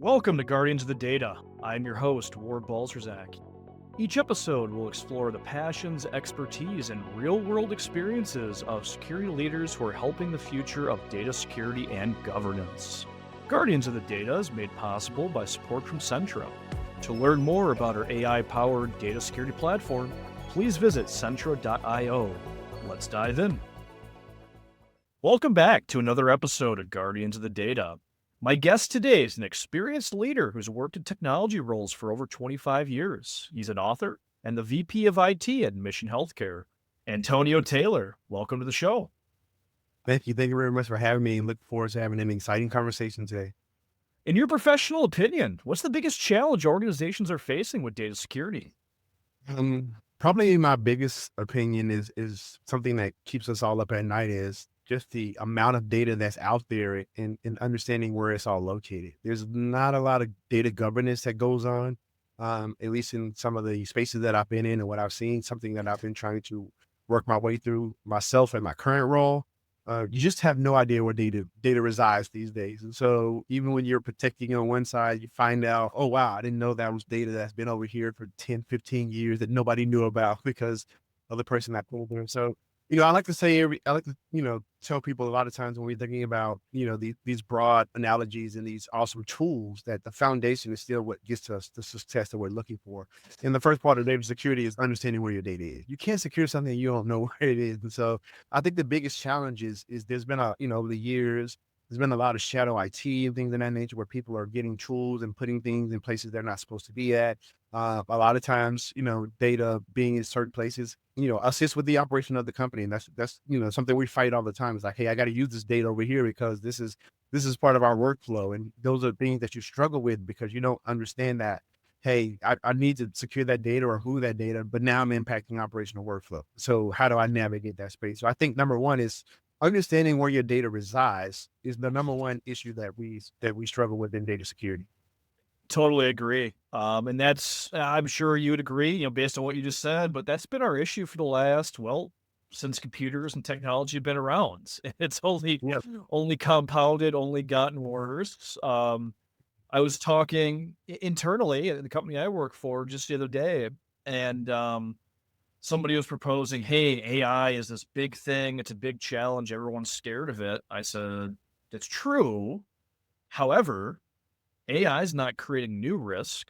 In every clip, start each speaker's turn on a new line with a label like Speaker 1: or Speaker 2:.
Speaker 1: Welcome to Guardians of the Data. I'm your host, Ward Balzerzak. Each episode will explore the passions, expertise, and real world experiences of security leaders who are helping the future of data security and governance. Guardians of the Data is made possible by support from Centra. To learn more about our AI powered data security platform, please visit centra.io. Let's dive in. Welcome back to another episode of Guardians of the Data. My guest today is an experienced leader who's worked in technology roles for over 25 years. He's an author and the VP of IT at Mission Healthcare. Antonio Taylor, welcome to the show.
Speaker 2: Thank you. Thank you very much for having me and look forward to having an exciting conversation today.
Speaker 1: In your professional opinion, what's the biggest challenge organizations are facing with data security?
Speaker 2: Probably my biggest opinion is something that keeps us all up at night is just the amount of data that's out there and understanding where it's all located. There's not a lot of data governance that goes on, at least in some of the spaces that I've been in and what I've seen, something that I've been trying to work my way through myself in my current role. You just have no idea where data resides these days. And so even when you're protecting on one side, you find out, oh, wow, I didn't know that was data that's been over here for 10, 15 years that nobody knew about because of the person that pulled them. So, I like to say I like to, tell people a lot of times when we're thinking about, these broad analogies and these awesome tools that the foundation is still what gets us the success that we're looking for. And the first part of data security is understanding where your data is. You can't secure something you don't know where it is. And so I think the biggest challenge is there's been over the years, there's been a lot of shadow IT and things of that nature where people are getting tools and putting things in places they're not supposed to be at. A lot of times, data being in certain places, assist with the operation of the company. And that's something we fight all the time. It's like, hey, I got to use this data over here because this is part of our workflow. And those are things that you struggle with because you don't understand that, hey, I need to secure that data or who that data, but now I'm impacting operational workflow. So how do I navigate that space? So I think number one is understanding where your data resides is the number one issue that we struggle with in data security.
Speaker 1: Totally agree. And that's, I'm sure you would agree, based on what you just said, but that's been our issue for the last, since computers and technology have been around. It's
Speaker 2: Yeah.
Speaker 1: only compounded, only gotten worse. I was talking internally at the company I work for just the other day, and somebody was proposing, hey, AI is this big thing. It's a big challenge. Everyone's scared of it. I said, that's true. However, AI is not creating new risk.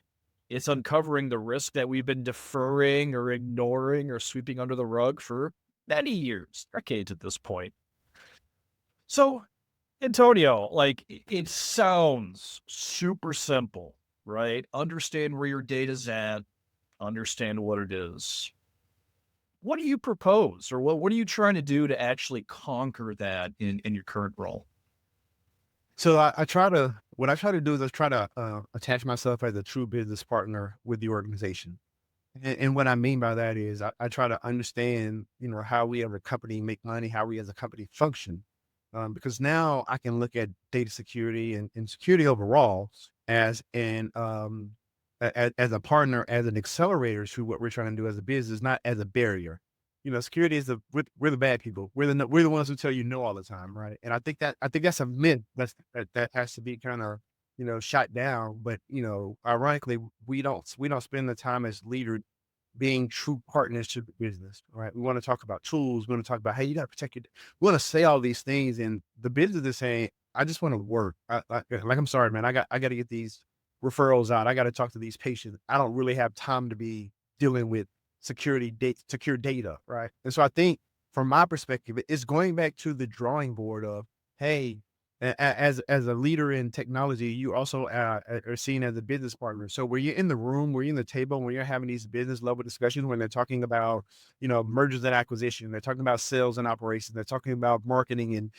Speaker 1: It's uncovering the risk that we've been deferring or ignoring or sweeping under the rug for many years, decades at this point. So, Antonio, it sounds super simple, right? Understand where your data's at, understand what it is. What do you propose, or what are you trying to do to actually conquer that in your current role?
Speaker 2: So what I try to do is I try to attach myself as a true business partner with the organization. And what I mean by that is I try to understand, how we as a company make money, how we as a company function. Because now I can look at data security and security overall as as a partner, as an accelerator to what we're trying to do as a business, not as a barrier. Security is we're the bad people. We're the ones who tell you no all the time, right? And I think that's a myth that has to be kind of shot down. But ironically, we don't spend the time as leaders being true partners to the business, right? We want to talk about tools. We want to talk about, hey, you got to protect your. We want to say all these things, and the business is saying, I just want to work. I'm sorry, man. I got to get these referrals out. I got to talk to these patients. I don't really have time to be dealing with secure data, right? And so I think from my perspective, it's going back to the drawing board of, hey, as a leader in technology, you also are seen as a business partner. So where you're in the room, where you're in the table, when you're having these business level discussions, when they're talking about, mergers and acquisition, they're talking about sales and operations, they're talking about marketing and,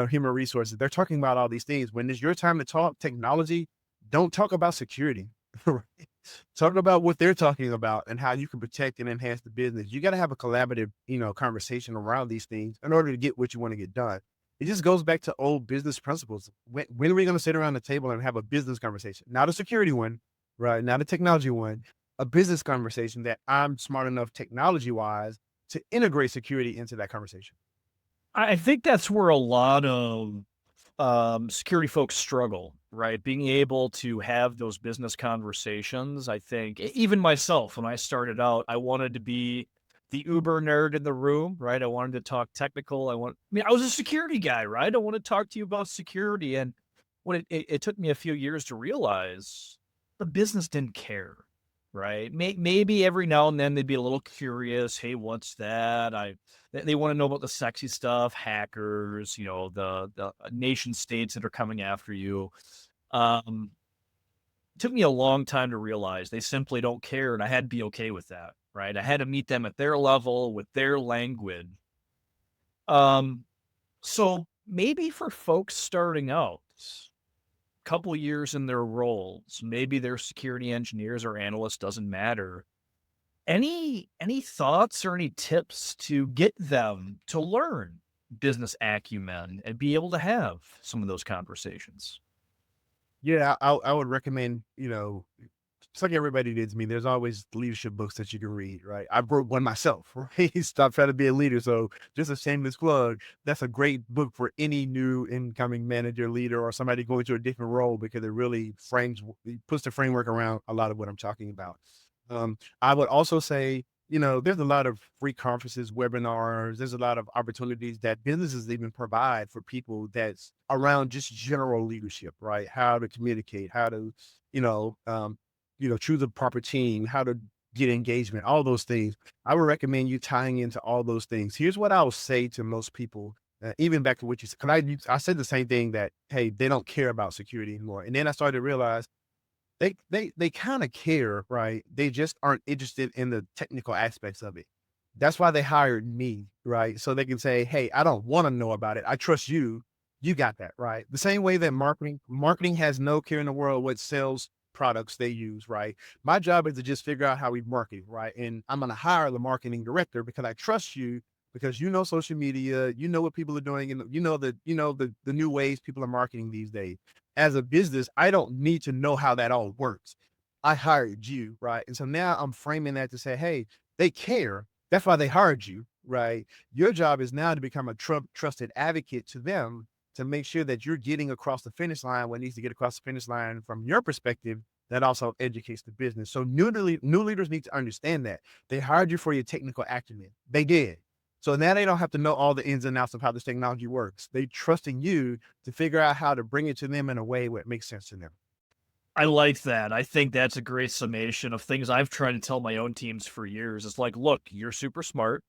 Speaker 2: human resources. They're talking about all these things. When it's your time to talk technology, don't talk about security. Right? Talk about what they're talking about and how you can protect and enhance the business. You got to have a collaborative, conversation around these things in order to get what you want to get done. It just goes back to old business principles. When are we going to sit around the table and have a business conversation? Not a security one, right? Not a technology one, a business conversation that I'm smart enough technology wise to integrate security into that conversation.
Speaker 1: I think that's where a lot of security folks struggle, right? Being able to have those business conversations, I think even myself, when I started out, I wanted to be the uber nerd in the room, right? I wanted to talk technical. I mean, I was a security guy, right? I want to talk to you about security. And when it took me a few years to realize the business didn't care, right? Maybe every now and then they'd be a little curious. Hey, what's that? They want to know about the sexy stuff, hackers, the nation states that are coming after you. Um, took me a long time to realize they simply don't care, and I had to be okay with that, right? I had to meet them at their level with their language. Um, so maybe for folks starting out, couple years in their roles, maybe they're security engineers or analysts, doesn't matter. Any thoughts or any tips to get them to learn business acumen and be able to have some of those conversations?
Speaker 2: Yeah, I would recommend, it's like everybody did to me. There's always leadership books that you can read, right? I wrote one myself, right? Stop trying to be a leader. So just a shameless plug. That's a great book for any new incoming manager, leader, or somebody going to a different role because it puts the framework around a lot of what I'm talking about. I would also say, there's a lot of free conferences, webinars. There's a lot of opportunities that businesses even provide for people that's around just general leadership, right? How to communicate, how to, you know, um, choose a proper team, how to get engagement, all those things. I would recommend you tying into all those things. Here's what I will say to most people, even back to what you said, because I said the same thing that, hey, they don't care about security anymore. And then I started to realize they kinda care, right? They just aren't interested in the technical aspects of it. That's why they hired me, right? So they can say, "Hey, I don't wanna know about it. I trust you. You got that," right? The same way that marketing has no care in the world what sales products they use, right? My job is to just figure out how we market, right? And I'm gonna hire the marketing director because I trust you because you know social media, you know what people are doing, and you know the new ways people are marketing these days. As a business, I don't need to know how that all works. I hired you, right? And so now I'm framing that to say, hey, they care. That's why they hired you, right? Your job is now to become a trusted advocate to them to make sure that you're getting across the finish line what needs to get across the finish line from your perspective. That also educates the business. So new leaders need to understand that they hired you for your technical acumen. They did. So now they don't have to know all the ins and outs of how this technology works. They trusting you to figure out how to bring it to them in a way where it makes sense to them.
Speaker 1: I like that. I think that's a great summation of things I've tried to tell my own teams for years. It's like, look, you're super smart.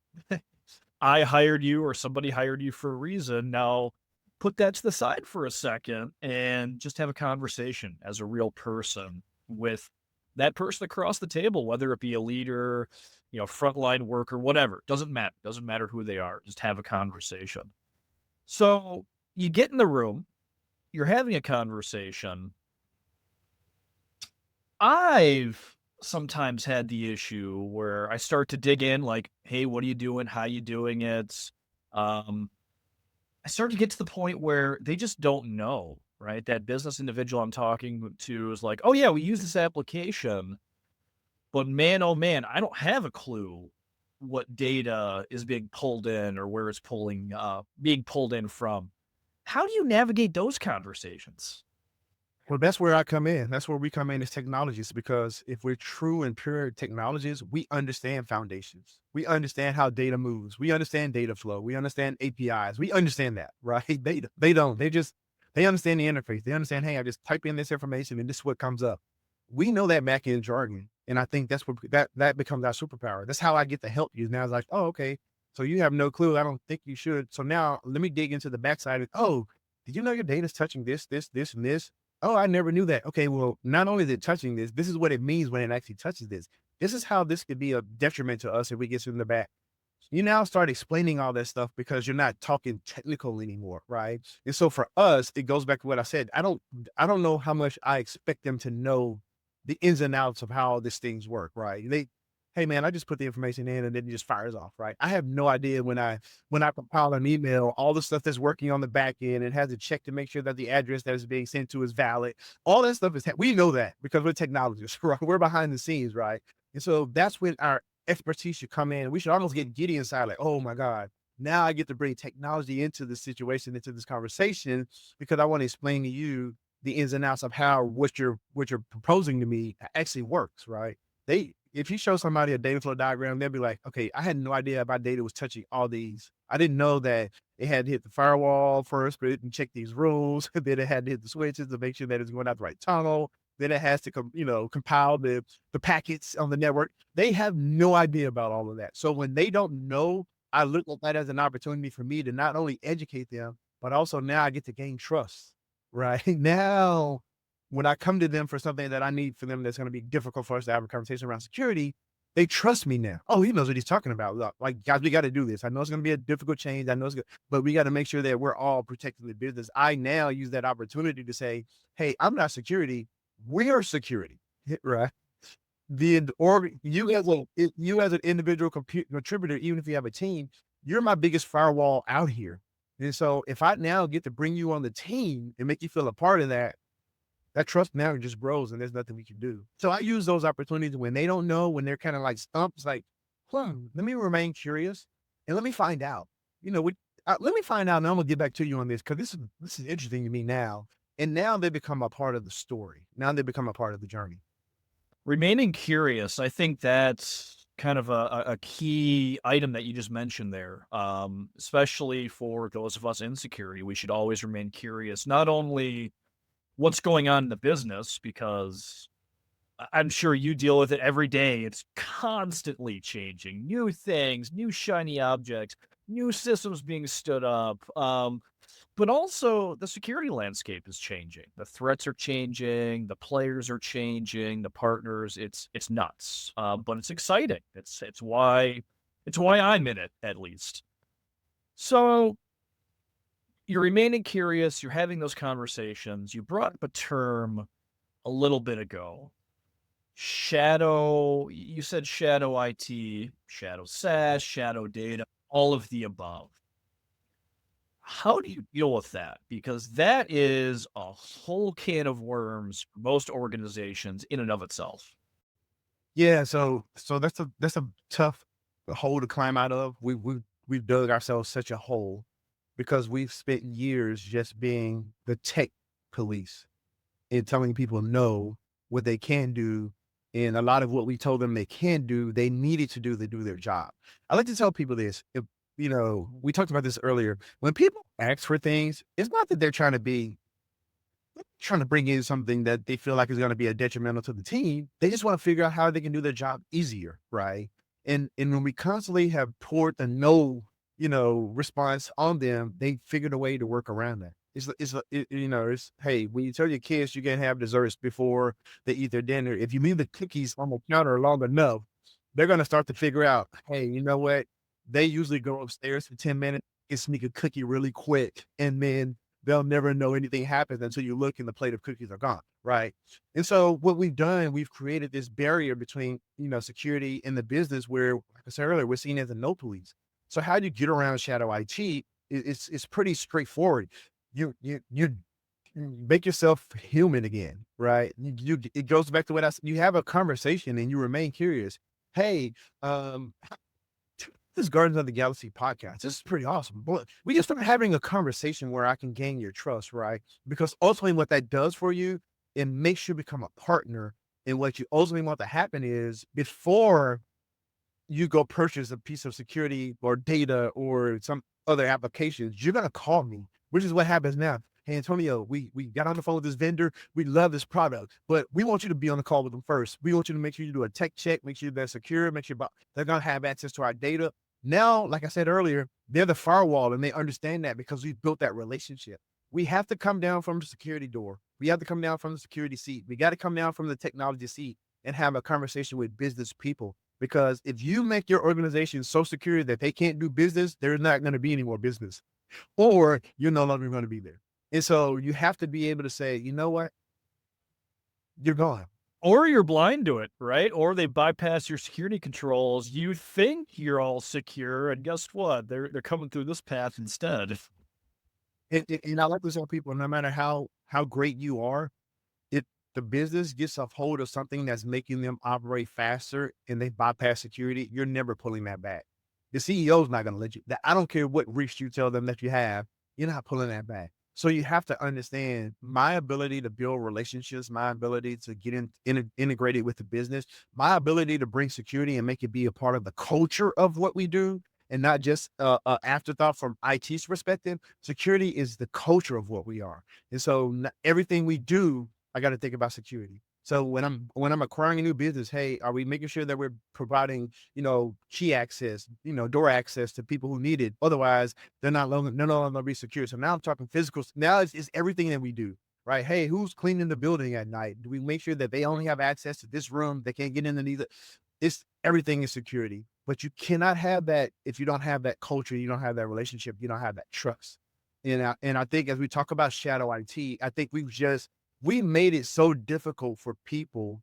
Speaker 1: I hired you or somebody hired you for a reason. Now put that to the side for a second and just have a conversation as a real person with that person across the table, whether it be a leader, frontline worker, whatever. Doesn't matter. Doesn't matter who they are. Just have a conversation. So you get in the room, you're having a conversation. I've sometimes had the issue where I start to dig in like, "Hey, what are you doing? How you doing it?" Um, I start to get to the point where they just don't know, right? That business individual I'm talking to is like, "Oh, yeah, we use this application, but man, oh, man, I don't have a clue what data is being pulled in or where it's being pulled in from." How do you navigate those conversations?
Speaker 2: Well, that's where I come in. That's where we come in as technologists, because if we're true and pure technologists, we understand foundations. We understand how data moves. We understand data flow. We understand APIs. We understand that, right? They don't. They understand the interface. They understand, hey, I just type in this information and this is what comes up. We know that back end jargon. And I think that's what that becomes our superpower. That's how I get to help you. Now it's like, oh, okay. So you have no clue. I don't think you should. So now let me dig into the backside of, oh, did you know your data's touching this, and this? Oh, I never knew that. Okay, well, not only is it touching this is what it means when it actually touches this. This is how this could be a detriment to us if we get in the back. You now start explaining all that stuff because you're not talking technical anymore, right? And so for us, it goes back to what I said. I don't know how much I expect them to know the ins and outs of how these things work, right? Hey man, I just put the information in and then it just fires off, right? I have no idea when I compile an email, all the stuff that's working on the back end and has to check to make sure that the address that is being sent to is valid. All that stuff we know that because we're technologists, right? We're behind the scenes, right? And so that's when our expertise should come in. We should almost get giddy inside, like, oh my God, now I get to bring technology into the situation, into this conversation, because I want to explain to you the ins and outs of how what you're proposing to me actually works, right? If you show somebody a data flow diagram, they'll be like, okay, I had no idea my data was touching all these. I didn't know that it had to hit the firewall first, but it didn't check these rules. Then it had to hit the switches to make sure that it's going out the right tunnel. Then it has to compile the packets on the network. They have no idea about all of that. So when they don't know, I look at that as an opportunity for me to not only educate them, but also now I get to gain trust, right? Now, when I come to them for something that I need for them that's going to be difficult for us to have a conversation around security, they trust me now. Oh, he knows what he's talking about. Look, like, guys, we got to do this. I know it's going to be a difficult change. I know it's good, but we got to make sure that we're all protecting the business. I now use that opportunity to say, hey, I'm not security. We're security, right? Or you as an individual contributor, even if you have a team, you're my biggest firewall out here. And so if I now get to bring you on the team and make you feel a part of that, that trust now just grows and there's nothing we can do. So I use those opportunities when they don't know, when they're kind of like stumped, it's like, let me remain curious and let me find out, let me find out and I'm gonna get back to you on this. Cause this is interesting to me now. And now they become a part of the story. Now they become a part of the journey.
Speaker 1: Remaining curious, I think that's kind of a key item that you just mentioned there. Especially for those of us in security, we should always remain curious, not only what's going on in the business, because I'm sure you deal with it every day. It's constantly changing, new things, new shiny objects, new systems being stood up. But also the security landscape is changing. The threats are changing, the players are changing, the partners. It's nuts, but it's exciting. It's why I'm in it, at least. So you're remaining curious. You're having those conversations. You brought up a term a little bit ago. Shadow. You said shadow IT, shadow SaaS, shadow data, all of the above. How do you deal with that? Because that is a whole can of worms for most organizations in and of itself.
Speaker 2: Yeah, so that's a tough hole to climb out of. We've dug ourselves such a hole because we've spent years just being the tech police and telling people no what they can do. And a lot of what we told them they can do, they needed to do to do their job. I like to tell people this. If we talked about this earlier. When people ask for things, it's not that they're trying to bring in something that they feel like is going to be a detrimental to the team. They just want to figure out how they can do their job easier, right? And when we constantly have poured the no, response on them, they figured a way to work around that. It's hey, when you tell your kids you can't have desserts before they eat their dinner, if you leave the cookies on the counter long enough, they're going to start to figure out, hey, you know what? They usually go upstairs for 10 minutes and sneak a cookie really quick. And then they'll never know anything happens until you look and the plate of cookies are gone. Right. And so what we've done, we've created this barrier between, security and the business where, like I said earlier, we're seen as a no police. So how do you get around shadow IT? It's pretty straightforward. You make yourself human again, right? It goes back to what I said. You have a conversation and you remain curious. Hey, this Guardians of the Galaxy podcast. This is pretty awesome. But we just start having a conversation where I can gain your trust, right? Because ultimately what that does for you, it makes you become a partner. And what you ultimately want to happen is before you go purchase a piece of security or data or some other applications, you're going to call me, which is what happens now. Hey, Antonio, we got on the phone with this vendor. We love this product, but we want you to be on the call with them first. We want you to make sure you do a tech check, make sure they're secure, make sure they're going to have access to our data. Now, like I said earlier, they're the firewall and they understand that because we've built that relationship. We have to come down from the security door. We have to come down from the security seat. We got to come down from the technology seat and have a conversation with business people. Because if you make your organization so secure that they can't do business, there's not going to be any more business, or you're no longer going to be there. And so you have to be able to say, you know what? You're gone.
Speaker 1: Or you're blind to it, right? Or they bypass your security controls. You think you're all secure, and guess what? They're coming through this path instead.
Speaker 2: And I like to tell people, no matter how great you are, if the business gets a hold of something that's making them operate faster and they bypass security, you're never pulling that back. The CEO's not going to let you. I don't care what reach you tell them that you have, you're not pulling that back. So you have to understand my ability to build relationships, my ability to get integrated with the business, my ability to bring security and make it be a part of the culture of what we do, and not just a afterthought from IT's perspective. Security is the culture of what we are, and so everything we do, I got to think about security. So when I'm acquiring a new business, hey, are we making sure that we're providing, key access, door access to people who need it? Otherwise, they're no longer gonna be secure. So now I'm talking physical. Now it's everything that we do, right? Hey, who's cleaning the building at night? Do we make sure that they only have access to this room? They can't get in and either. It's everything is security. But you cannot have that if you don't have that culture, you don't have that relationship, you don't have that trust. And I think as we talk about shadow IT, I think we made it so difficult for people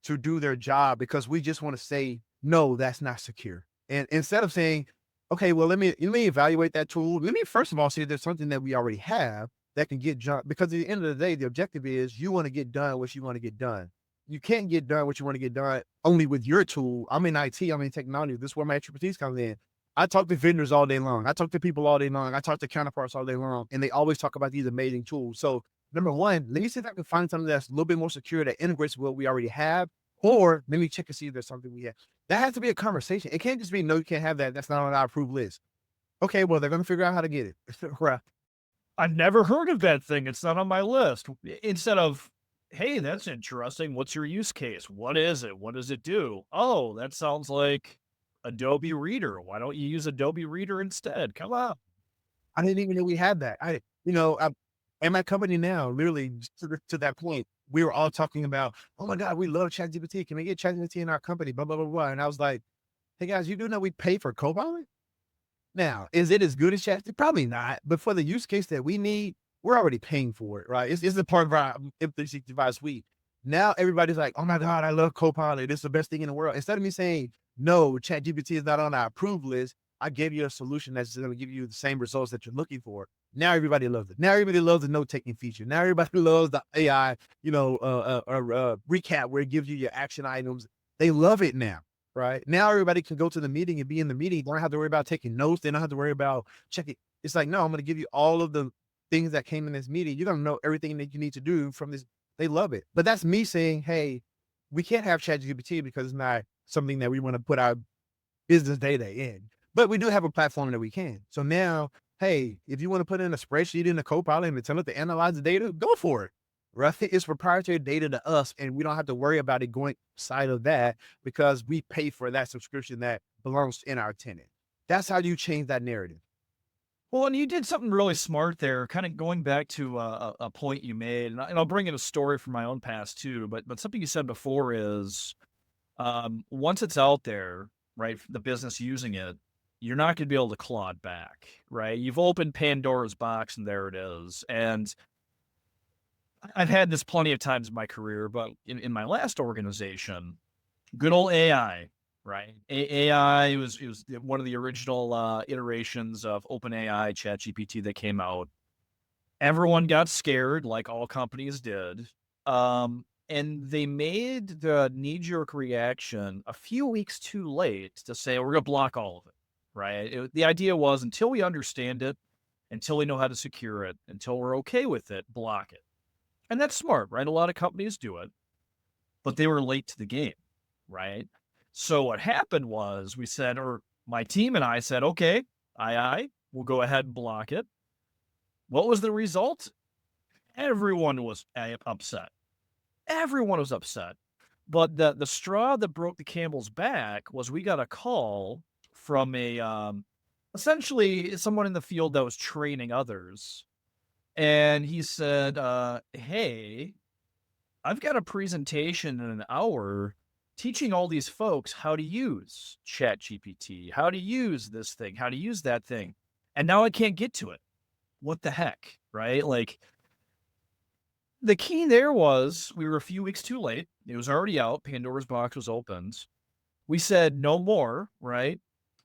Speaker 2: to do their job because we just want to say, no, that's not secure. And instead of saying, okay, well, let me evaluate that tool. Let me first of all see if there's something that we already have that can get done. Because at the end of the day, the objective is you want to get done what you want to get done. You can't get done what you want to get done only with your tool. I'm in IT, I'm in technology. This is where my expertise comes in. I talk to vendors all day long. I talk to people all day long. I talk to counterparts all day long, and they always talk about these amazing tools. So number one, let me see if I can find something that's a little bit more secure that integrates with what we already have, or let me check and see if there's something we have. That has to be a conversation. It can't just be, no, you can't have that. That's not on our approved list. Okay, well, they're going to figure out how to get it. Right.
Speaker 1: I've never heard of that thing. It's not on my list. Instead of, hey, that's interesting. What's your use case? What is it? What does it do? Oh, that sounds like Adobe Reader. Why don't you use Adobe Reader instead? Come on.
Speaker 2: I didn't even know we had that. I at my company now, literally to that point, we were all talking about, oh my God, we love ChatGPT. Can we get ChatGPT in our company? Blah, blah, blah, blah. And I was like, hey guys, you do know we pay for Copilot? Now, is it as good as ChatGPT? Probably not. But for the use case that we need, we're already paying for it, right? It's a part of our M365 suite. Now everybody's like, oh my God, I love Copilot. It's the best thing in the world. Instead of me saying, no, ChatGPT is not on our approved list, I gave you a solution that's going to give you the same results that you're looking for. Now everybody loves it. Now everybody loves the note taking feature. Now everybody loves the AI, recap where it gives you your action items. They love it now, right? Now everybody can go to the meeting and be in the meeting. They don't have to worry about taking notes. They don't have to worry about checking. It's like, no, I'm going to give you all of the things that came in this meeting. You're going to know everything that you need to do from this. They love it. But that's me saying, hey, we can't have ChatGPT because it's not something that we want to put our business data in. But we do have a platform that we can. So now, hey, if you want to put in a spreadsheet in a Copilot and tell it to analyze the data, go for it. Right? It's proprietary data to us, and we don't have to worry about it going outside of that because we pay for that subscription that belongs in our tenant. That's how you change that narrative.
Speaker 1: Well, and you did something really smart there, kind of going back to a point you made, and I'll bring in a story from my own past too. But something you said before is, once it's out there, right, the business using it, you're not going to be able to claw it back, right? You've opened Pandora's box, and there it is. And I've had this plenty of times in my career, but in my last organization, good old AI, right? AI was one of the original iterations of OpenAI, ChatGPT that came out. Everyone got scared, like all companies did. And they made the knee-jerk reaction a few weeks too late to say, we're going to block all of it, right? The idea was until we understand it, until we know how to secure it, until we're okay with it, block it. And that's smart, right? A lot of companies do it, but they were late to the game, right? So what happened was we said, or my team and I said, okay, we'll go ahead and block it. What was the result? Everyone was upset. Everyone was upset. But the straw that broke the camel's back was we got a call from essentially someone in the field that was training others. And he said, hey, I've got a presentation in an hour teaching all these folks how to use ChatGPT, how to use this thing, how to use that thing. And now I can't get to it. What the heck, right? Like, the key there was we were a few weeks too late. It was already out. Pandora's box was opened. We said no more, right?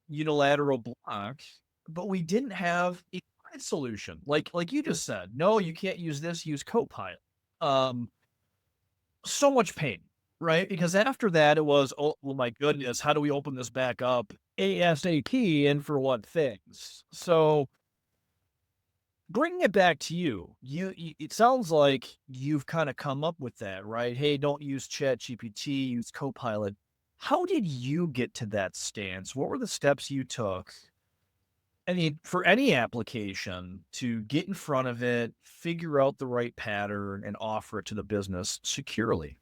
Speaker 1: Unilateral block, but we didn't have a solution. Like you just said, no, you can't use this, use Copilot. So much pain, right? Because after that, it was, oh, well, my goodness, how do we open this back up ASAP and for what things? So Bringing it back to you, it sounds like you've kind of come up with that, right? Hey, don't use Chat GPT, use Copilot. How did you get to that stance? What were the steps you took? For any application to get in front of it, figure out the right pattern, and offer it to the business securely.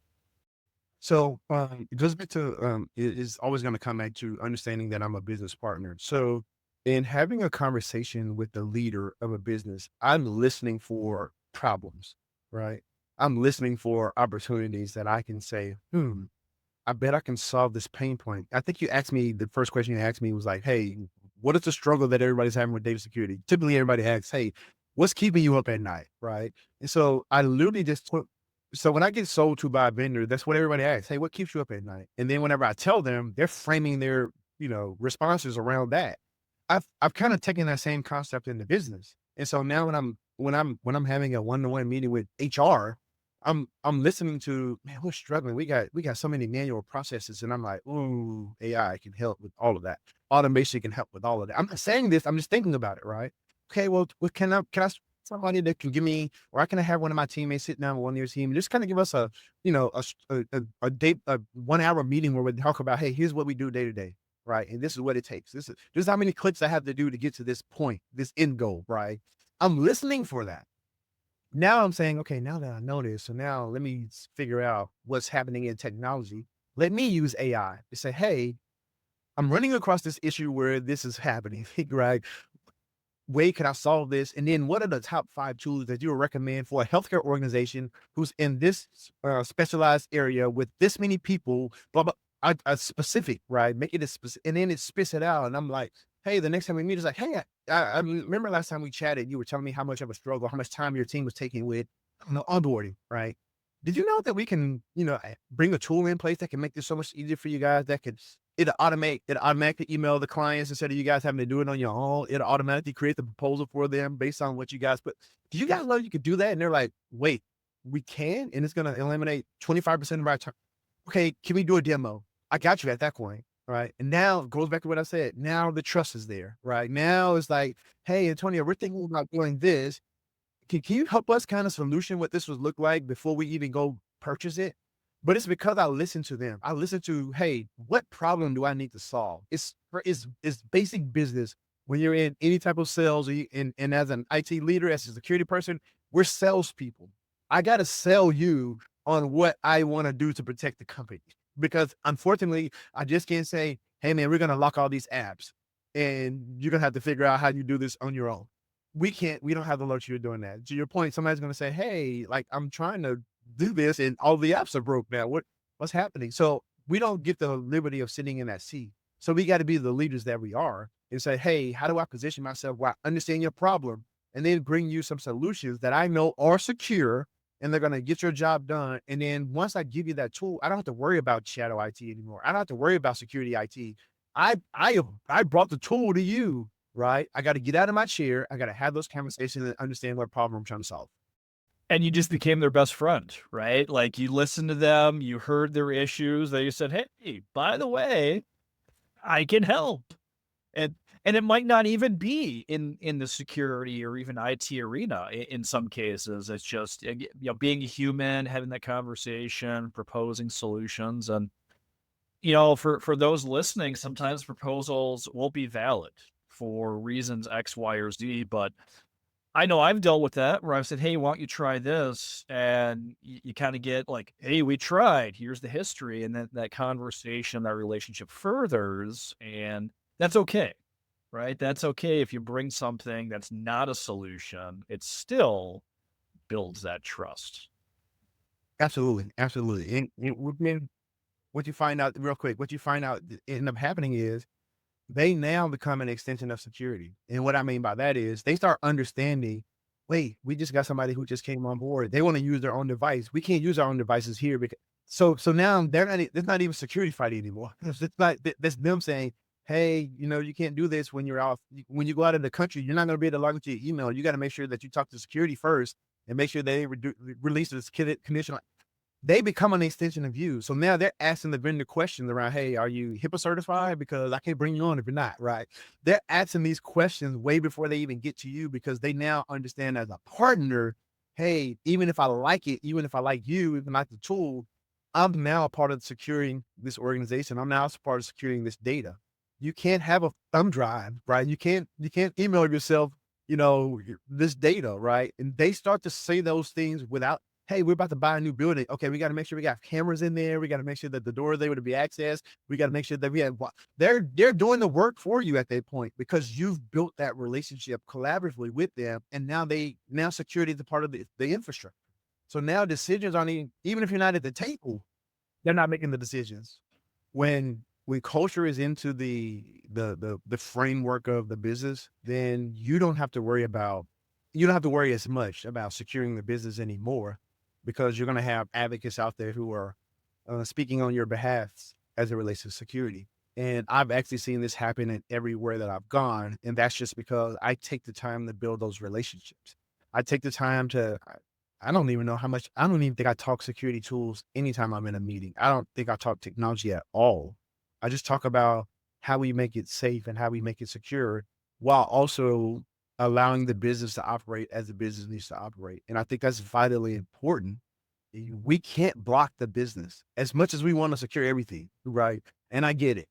Speaker 2: So it goes back to it is always going to come back to understanding that I'm a business partner. So in having a conversation with the leader of a business, I'm listening for problems, right? I'm listening for opportunities that I can say, I bet I can solve this pain point. I think you asked me, the first question you asked me was like, hey, what is the struggle that everybody's having with data security? Typically, everybody asks, hey, what's keeping you up at night? Right. And so I literally just took, so when I get sold to by a vendor, that's what everybody asks. Hey, what keeps you up at night? And then whenever I tell them, they're framing their, responses around that. I've kind of taken that same concept into business. And so now when I'm having a one-to-one meeting with HR, I'm listening to, man, we're struggling. We got so many manual processes. And I'm like, ooh, AI can help with all of that. Automation can help with all of that. I'm not saying this, I'm just thinking about it, right? Okay, well, somebody that can give me, or I can have one of my teammates sit down with one of your team and just kind of give us a, a date, a 1 hour meeting where we talk about, hey, here's what we do day to day, right? And this is what it takes. This is how many clicks I have to do to get to this point, this end goal, right? I'm listening for that. Now I'm saying, okay, now that I know this, so now let me figure out what's happening in technology. Let me use AI to say, hey, I'm running across this issue where this is happening, right? Way can I solve this? And then what are the top 5 tools that you would recommend for a healthcare organization who's in this specialized area with this many people, blah, blah, a specific, right? Make it a specific, and then it spits it out. And I'm like, hey, the next time we meet, it's like, hey, I remember last time we chatted, you were telling me how much of a struggle, how much time your team was taking with, onboarding, right? Did you know that we can, bring a tool in place that can make this so much easier for you guys? That could it automatically email the clients instead of you guys having to do it on your own. It'll automatically create the proposal for them based on what you guys put. Do you guys know you could do that? And they're like, wait, we can, and it's going to eliminate 25% of our time. Okay, can we do a demo? I got you at that point. Right. And now it goes back to what I said. Now the trust is there. Right. Now it's like, hey, Antonio, we're thinking about doing this. Can you help us kind of solution what this would look like before we even go purchase it? But it's because I listen to them. I listen to, hey, what problem do I need to solve? It's basic business. When you're in any type of sales, and as an IT leader, as a security person, we're salespeople. I got to sell you on what I want to do to protect the company. Because unfortunately, I just can't say, hey, man, we're going to lock all these apps and you're going to have to figure out how you do this on your own. We don't have the luxury of doing that. To your point, somebody's going to say, hey, like I'm trying to do this and all the apps are broke now. What's happening? So we don't get the liberty of sitting in that seat. So we got to be the leaders that we are and say, hey, how do I position myself while I understand your problem and then bring you some solutions that I know are secure and they're going to get your job done. And then once I give you that tool, I don't have to worry about shadow IT anymore. I don't have to worry about security IT. I brought the tool to you, right? I got to get out of my chair. I got to have those conversations and understand what problem I'm trying to solve.
Speaker 1: And you just became their best friend, right? Like you listened to them, you heard their issues. They said, hey, by the way, I can help. And and it might not even be in the security or even IT arena in some cases. It's just being a human, having that conversation, proposing solutions. And for those listening, sometimes proposals won't be valid for reasons X, Y, or Z. But I know I've dealt with that where I've said, hey, why don't you try this? And you kind of get like, hey, we tried. Here's the history. And then that conversation, that relationship furthers. And that's okay, right? That's okay if you bring something that's not a solution, it still builds that trust.
Speaker 2: Absolutely. Absolutely. And what you find out real quick, what you find out end up happening is they now become an extension of security. And what I mean by that is they start understanding, wait, we just got somebody who just came on board. They want to use their own device. We can't use our own devices here because so now it's not even security fight anymore. That's them saying, hey, you can't do this when you're off. When you go out of the country, you're not going to be able to log into your email. You got to make sure that you talk to security first and make sure they release this conditional. they become an extension of you. So now they're asking the vendor questions around, hey, are you HIPAA certified? Because I can't bring you on if you're not, right? They're asking these questions way before they even get to you because they now understand as a partner, hey, even if I like it, even if I like you, even like the tool, I'm now a part of securing this organization. I'm now a part of securing this data. You can't have a thumb drive, right? You can't email yourself, this data, right? And they start to say those things without, hey, we're about to buy a new building. Okay, we got to make sure we got cameras in there. We got to make sure that the door is able to be accessed. We got to make sure that we have. They're doing the work for you at that point because you've built that relationship collaboratively with them, and now security is a part of the infrastructure. So now decisions aren't even if you're not at the table, they're not making the decisions. When culture is into the framework of the business, then you don't have to worry as much about securing the business anymore because you're going to have advocates out there who are speaking on your behalf as it relates to security. And I've actually seen this happen in everywhere that I've gone. And that's just because I take the time to build those relationships. I take the time to, I don't even know how much, I don't even think I talk security tools anytime I'm in a meeting. I don't think I talk technology at all. I just talk about how we make it safe and how we make it secure while also allowing the business to operate as the business needs to operate. And I think that's vitally important. We can't block the business as much as we want to secure everything, right? And I get it.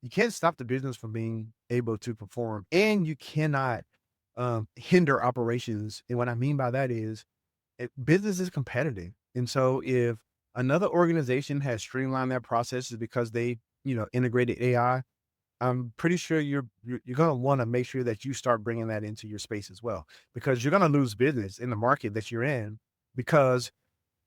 Speaker 2: You can't stop the business from being able to perform, and you cannot hinder operations. And what I mean by that is business is competitive. And so if another organization has streamlined their processes because they, integrated AI, I'm pretty sure you're going to want to make sure that you start bringing that into your space as well, because you're going to lose business in the market that you're in because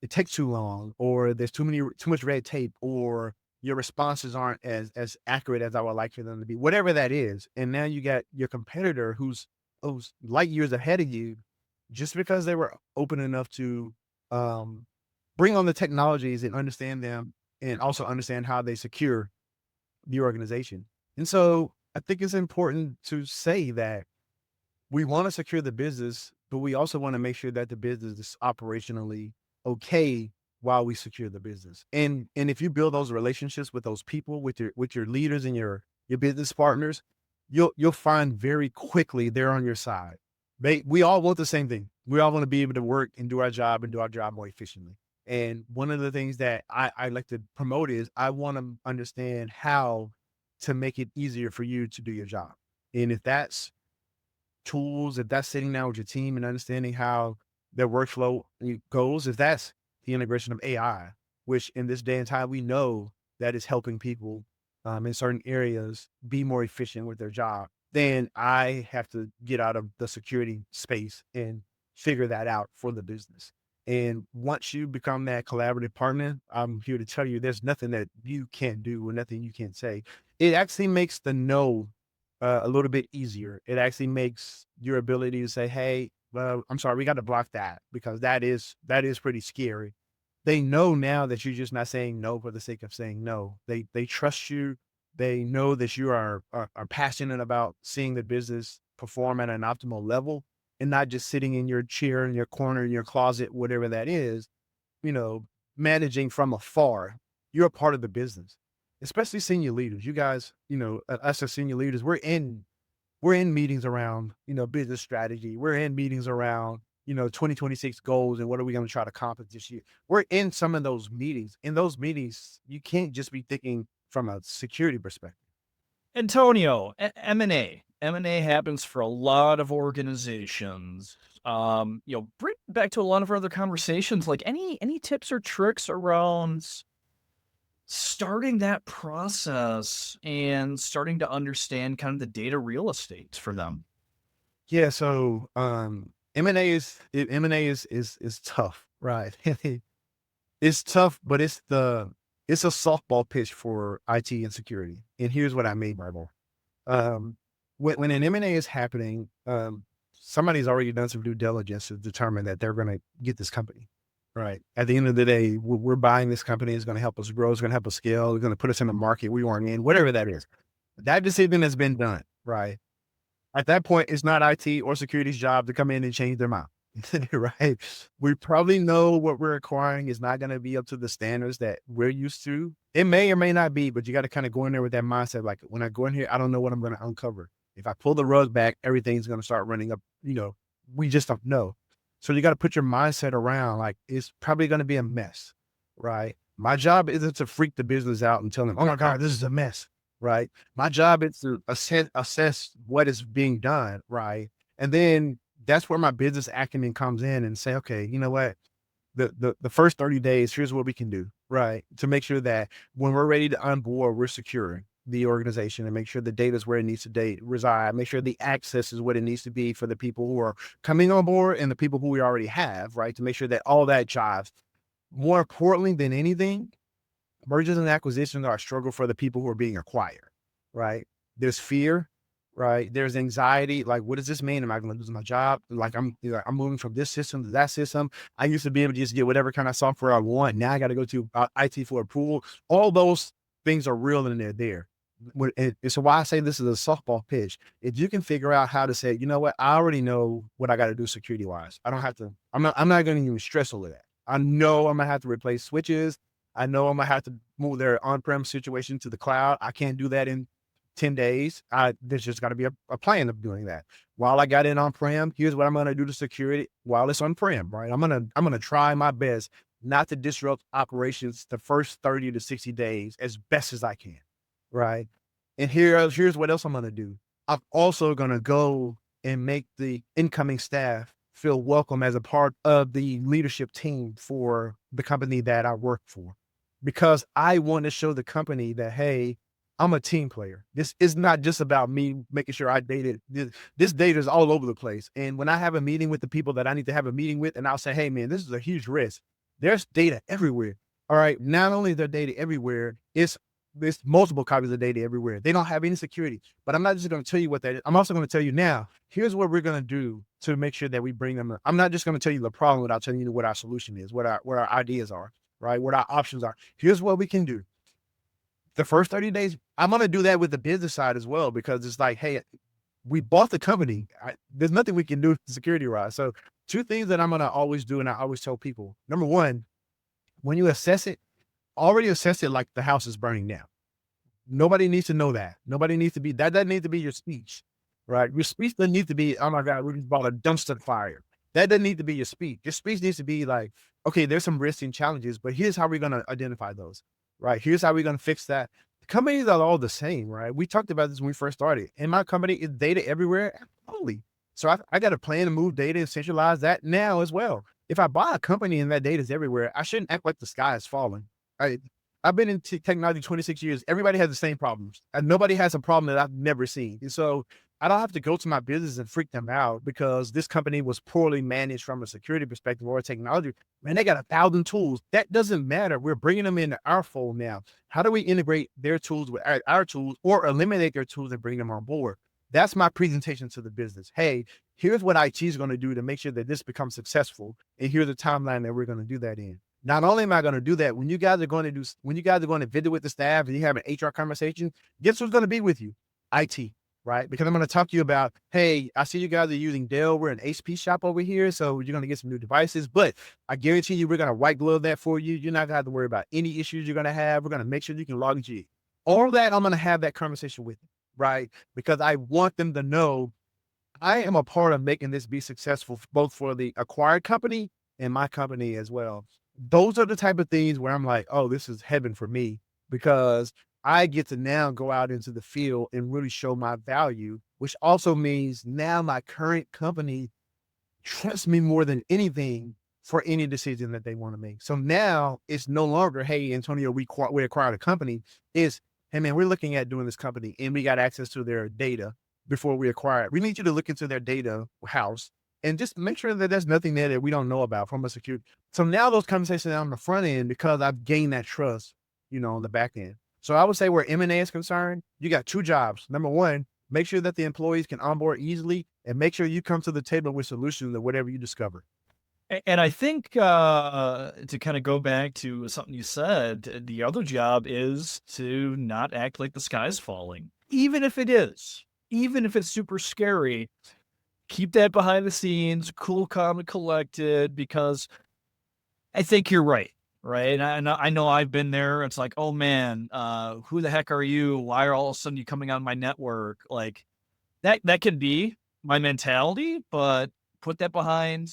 Speaker 2: it takes too long, or there's too much red tape, or your responses aren't as accurate as I would like for them to be, whatever that is. And now you got your competitor who's light years ahead of you, just because they were open enough to um, bring on the technologies and understand them, and also understand how they secure the organization. And so I think it's important to say that we want to secure the business, but we also want to make sure that the business is operationally okay while we secure the business. And if you build those relationships with those people, with your leaders and your business partners, you'll find very quickly they're on your side. We all want the same thing. We all want to be able to work and do our job more efficiently. And one of the things that I like to promote is I want to understand how to make it easier for you to do your job. And if that's tools, if that's sitting down with your team and understanding how their workflow goes, if that's the integration of AI, which in this day and time, we know that is helping people in certain areas be more efficient with their job, then I have to get out of the security space and figure that out for the business. And once you become that collaborative partner, I'm here to tell you there's nothing that you can't do or nothing you can't say. It actually makes the no a little bit easier. It actually makes your ability to say, hey, well, I'm sorry, we got to block that because that is pretty scary. They know now that you're just not saying no for the sake of saying no. They trust you. They know that you are passionate about seeing the business perform at an optimal level and not just sitting in your chair, in your corner, in your closet, whatever that is, you know, managing from afar. You're a part of the business, especially senior leaders. You guys, us as senior leaders, we're in meetings around, business strategy. We're in meetings around, 2026 goals and what are we going to try to accomplish this year. We're in some of those meetings. In those meetings, you can't just be thinking from a security perspective.
Speaker 1: Antonio, M&A. M&A happens for a lot of organizations. Bring back to a lot of our other conversations, like any tips or tricks around starting that process and starting to understand kind of the data real estate for them?
Speaker 2: Yeah. So, M&A is tough, right? It's tough, but it's a softball pitch for IT and security. And here's what I mean by that. Um, when an M&A is happening, somebody's already done some due diligence to determine that they're going to get this company, right? At the end of the day, we're buying this company. It's going to help us grow. It's going to help us scale. It's going to put us in the market we weren't in, whatever that is. That decision has been done, right? At that point, it's not IT or security's job to come in and change their mind. Right. We probably know what we're acquiring is not going to be up to the standards that we're used to. It may or may not be, but you got to kind of go in there with that mindset. Like when I go in here, I don't know what I'm going to uncover. If I pull the rug back, everything's going to start running up. We just don't know. So you got to put your mindset around like it's probably going to be a mess, right? My job isn't to freak the business out and tell them, oh my God, this is a mess, right? My job is to assess what is being done, right? And then that's where my business acumen comes in and say, okay, you know what? The first 30 days, here's what we can do, right? To make sure that when we're ready to onboard, we're securing the organization and make sure the data is where it needs to reside, make sure the access is what it needs to be for the people who are coming on board and the people who we already have, right? To make sure that all that jives. More importantly than anything, mergers and acquisitions are a struggle for the people who are being acquired, right? There's fear, right? There's anxiety. Like, what does this mean? Am I going to lose my job? Like, I'm moving from this system to that system. I used to be able to just get whatever kind of software I want. Now I got to go to IT for approval. All those things are real and they're there. So why I say this is a softball pitch. If you can figure out how to say, you know what, I already know what I got to do security wise. I don't have to. I'm not going to even stress over that. I know I'm gonna have to replace switches. I know I'm gonna have to move their on-prem situation to the cloud. I can't do that in 10 days. There's just got to be a plan of doing that. While I got it on-prem, here's what I'm going to do to security while it's on-prem, right? I'm going to try my best not to disrupt operations the first 30 to 60 days as best as I can, right? And here's what else I'm going to do. I'm also going to go and make the incoming staff feel welcome as a part of the leadership team for the company that I work for, because I want to show the company that, hey, I'm a team player. This is not just about me making sure I dated. This data is all over the place. And when I have a meeting with the people that I need to have a meeting with, and I'll say, hey, man, this is a huge risk. There's data everywhere. All right. Not only is there data everywhere, it's multiple copies of data everywhere. They don't have any security. But I'm not just going to tell you what that is. I'm also going to tell you now, here's what we're going to do to make sure that we bring them. I'm not just going to tell you the problem without telling you what our solution is, what our ideas are, right? What our options are. Here's what we can do. The first 30 days, I'm going to do that with the business side as well, because it's like, hey, we bought the company. There's nothing we can do security wise. So 2 things that I'm going to always do. And I always tell people, number 1, when you assess it, already assess it like the house is burning down. Nobody needs to know that. Nobody needs to be, that doesn't need to be your speech, right? Your speech doesn't need to be, oh my God, we just bought a dumpster fire. That doesn't need to be your speech. Your speech needs to be like, okay, there's some risks and challenges, but here's how we're going to identify those, right? Here's how we're going to fix that. The companies are all the same, right? We talked about this when we first started. In my company, is data everywhere? Absolutely. So I got a plan to move data and centralize that now as well. If I buy a company and that data is everywhere, I shouldn't act like the sky is falling. I've been in technology 26 years. Everybody has the same problems, and nobody has a problem that I've never seen. And so I don't have to go to my business and freak them out because this company was poorly managed from a security perspective or a technology. Man, they got 1,000 tools. That doesn't matter. We're bringing them into our fold now. How do we integrate their tools with our tools, or eliminate their tools and bring them on board? That's my presentation to the business. Hey, here's what IT is going to do to make sure that this becomes successful. And here's the timeline that we're going to do that in. Not only am I going to do that, when you guys are going to visit with the staff and you have an HR conversation, guess who's going to be with you? IT, right? Because I'm going to talk to you about, hey, I see you guys are using Dell. We're an HP shop over here, so you're going to get some new devices, but I guarantee you we're going to white glove that for you. You're not going to have to worry about any issues you're going to have. We're going to make sure you can log into it. All that, I'm going to have that conversation with them, right? Because I want them to know I am a part of making this be successful, both for the acquired company and my company as well. Those are the type of things where I'm like, oh, this is heaven for me, because I get to now go out into the field and really show my value, which also means now my current company trusts me more than anything for any decision that they want to make. So now it's no longer, hey, Antonio, we acquired a company. It's, hey, man, we're looking at doing this company and we got access to their data before we acquire it. We need you to look into their data house and just make sure that there's nothing there that we don't know about from a security. So now those conversations are on the front end because I've gained that trust, on the back end. So I would say where M&A is concerned, you got 2 jobs. Number 1, make sure that the employees can onboard easily, and make sure you come to the table with solutions to whatever you discover.
Speaker 1: And I think to kind of go back to something you said, the other job is to not act like the sky's falling, even if it is, even if it's super scary. Keep that behind the scenes, cool, calm, and collected, because I think you're right, right? And I know I've been there. It's like, oh man, who the heck are you? Why are all of a sudden you coming on my network? Like that could be my mentality, but put that behind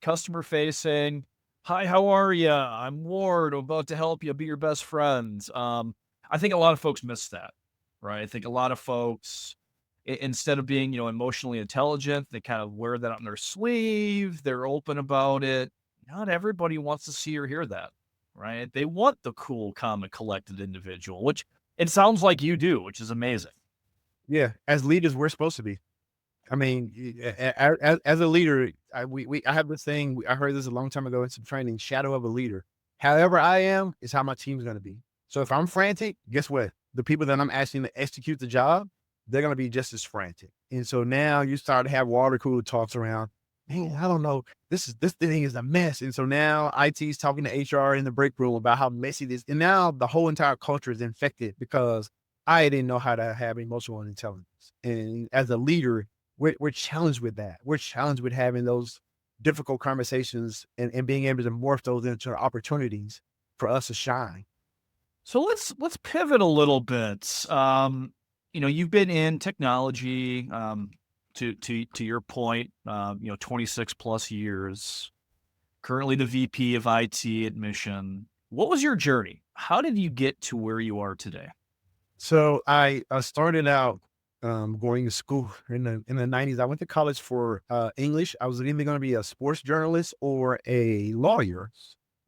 Speaker 1: customer facing. Hi, how are you? I'm Ward. I'm about to help you be your best friends. I think a lot of folks miss that, right? I think a lot of folks, instead of being, emotionally intelligent, they kind of wear that on their sleeve. They're open about it. Not everybody wants to see or hear that, right? They want the cool, calm, and collected individual, which it sounds like you do, which is amazing.
Speaker 2: Yeah, as leaders, we're supposed to be. I mean, as a leader, I have this thing. I heard this a long time ago in some training. Shadow of a leader. However I am is how my team's going to be. So if I'm frantic, guess what? The people that I'm asking to execute the job, they're going to be just as frantic. And so now you start to have water cooler talks around. Man, I don't know. This thing is a mess. And so now IT is talking to HR in the break room about how messy this. And now the whole entire culture is infected because I didn't know how to have emotional intelligence. And as a leader, we're challenged with that. We're challenged with having those difficult conversations and being able to morph those into opportunities for us to shine.
Speaker 1: So let's pivot a little bit. You've been in technology, to your point, 26 plus years. Currently the VP of IT at Mission. What was your journey? How did you get to where you are today?
Speaker 2: So I started out going to school in the 90s. I went to college for English. I was either going to be a sports journalist or a lawyer.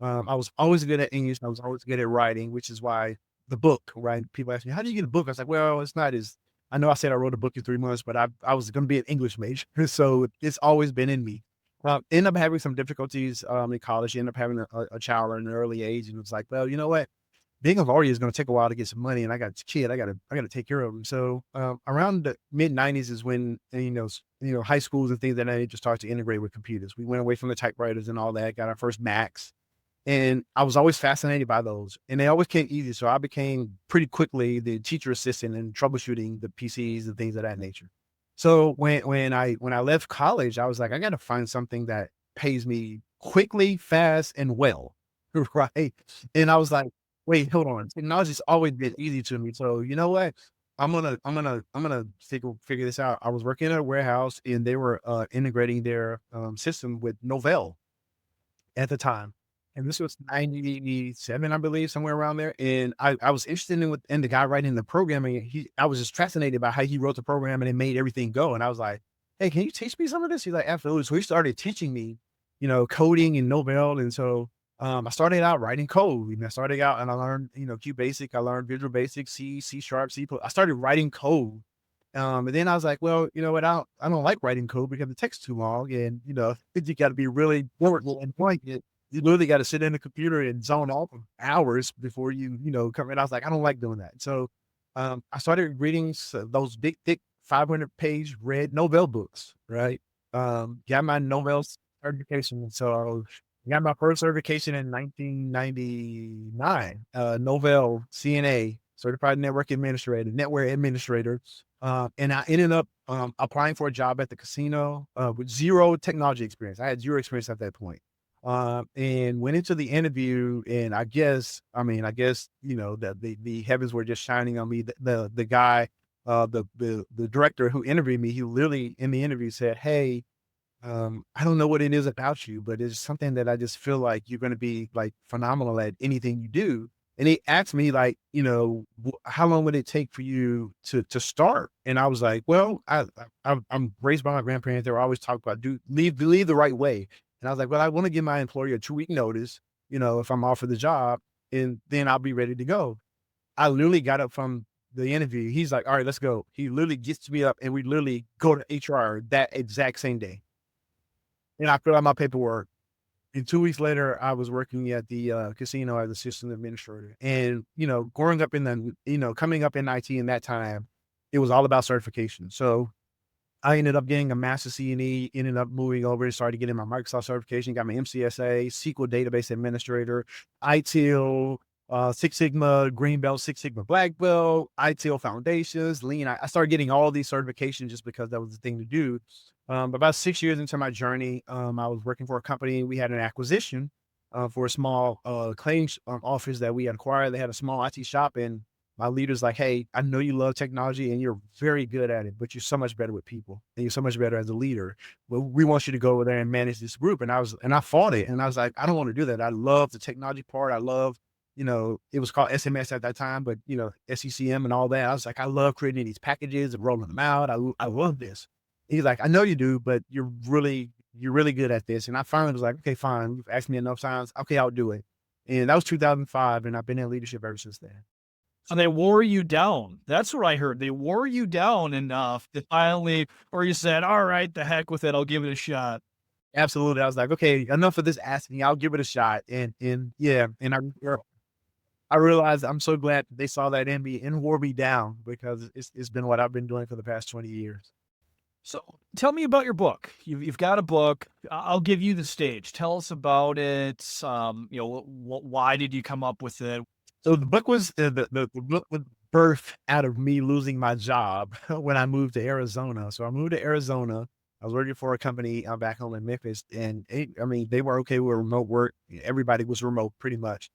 Speaker 2: I was always good at English. I was always good at writing, which is why the book, right? People ask me, how do you get a book? I was like, well, it's not as, I know I said I wrote a book in 3 months, but I was going to be an English major. So it's always been in me. Ended up having some difficulties in college. Ended up having a child at an early age. And it was like, well, you know what? Being a lawyer is going to take a while to get some money, and I got a kid. I got to take care of him. So around the mid '90s is when high schools and things that I just started to integrate with computers. We went away from the typewriters and all that. Got our first Macs, and I was always fascinated by those, and they always came easy. So I became pretty quickly the teacher assistant and troubleshooting the PCs and things of that nature. So when I left college, I was like, I got to find something that pays me quickly, fast, and well, right? And I was like, wait, hold on. Technology's always been easy to me. So you know what? I'm gonna figure this out. I was working in a warehouse and they were integrating their system with Novell at the time. And this was 97, I believe, somewhere around there. And I was interested in the guy writing the programming. I was just fascinated by how he wrote the program and it made everything go. And I was like, hey, can you teach me some of this? He's like, absolutely. So he started teaching me, coding in Novell. And so I started out writing code. And I started out and I learned, Q Basic. I learned Visual Basic, C Sharp, C. I started writing code. And then I was like, well, you know what? I don't like writing code because the text too long. And, you got to be really bored and pointed. You literally got to sit in the computer and zone off for hours before come in. I was like, I don't like doing that. So I started reading those big, thick 500-page red Novell books, right? Got my Novell certification. So I got my first certification in 1999, Novell CNA, Certified Network Administrator. And I ended up applying for a job at the casino with zero technology experience. I had zero experience at that point. And went into the interview, and I guess, that the heavens were just shining on me. The guy, the director who interviewed me, he literally in the interview said, "Hey, I don't know what it is about you, but it's something that I just feel like you're going to be like phenomenal at anything you do." And he asked me like, how long would it take for you to start? And I was like, well, I'm raised by my grandparents. They were always talking about leave the right way. And I was like, well, I want to give my employer a 2-week notice, if I'm offered the job, and then I'll be ready to go. I literally got up from the interview. He's like, all right, let's go. He literally gets me up and we literally go to HR that exact same day. And I fill out my paperwork. And 2 weeks later, I was working at the casino as a system administrator. And, growing up coming up in IT in that time, it was all about certification. So I ended up getting a master CNE, ended up moving over and started getting my Microsoft certification, got my MCSA, SQL database administrator, ITIL, Six Sigma, Green Belt, Six Sigma, Black Belt, ITIL foundations, Lean. I started getting all these certifications just because that was the thing to do. About 6 years into my journey, I was working for a company. We had an acquisition for a small claims office that we acquired. They had a small IT shop, and my leader's like, "Hey, I know you love technology and you're very good at it, but you're so much better with people and you're so much better as a leader. Well, we want you to go over there and manage this group." And I fought it, and I was like, "I don't want to do that. I love the technology part. I love." It was called SMS at that time, but SECM and all that. I was like, I love creating these packages and rolling them out. I love this. He's like, "I know you do, but you're really good at this." And I finally was like, "Okay, fine. You've asked me enough times. Okay, I'll do it." And that was 2005, and I've been in leadership ever since then.
Speaker 1: So they wore you down. That's what I heard. They wore you down enough to finally, or you said, all right, the heck with it. I'll give it a shot.
Speaker 2: Absolutely. I was like, "Okay, enough of this asking. I'll give it a shot." And yeah, and I realized I'm so glad they saw that in me and wore me down because it's been what I've been doing for the past 20 years.
Speaker 1: So tell me about your book. You've got a book. I'll give you the stage. Tell us about it. Why did you come up with it?
Speaker 2: So the book was the book was birthed out of me losing my job when I moved to Arizona. So I moved to Arizona. I was working for a company back home in Memphis, and I mean, they were okay with remote work. Everybody was remote pretty much,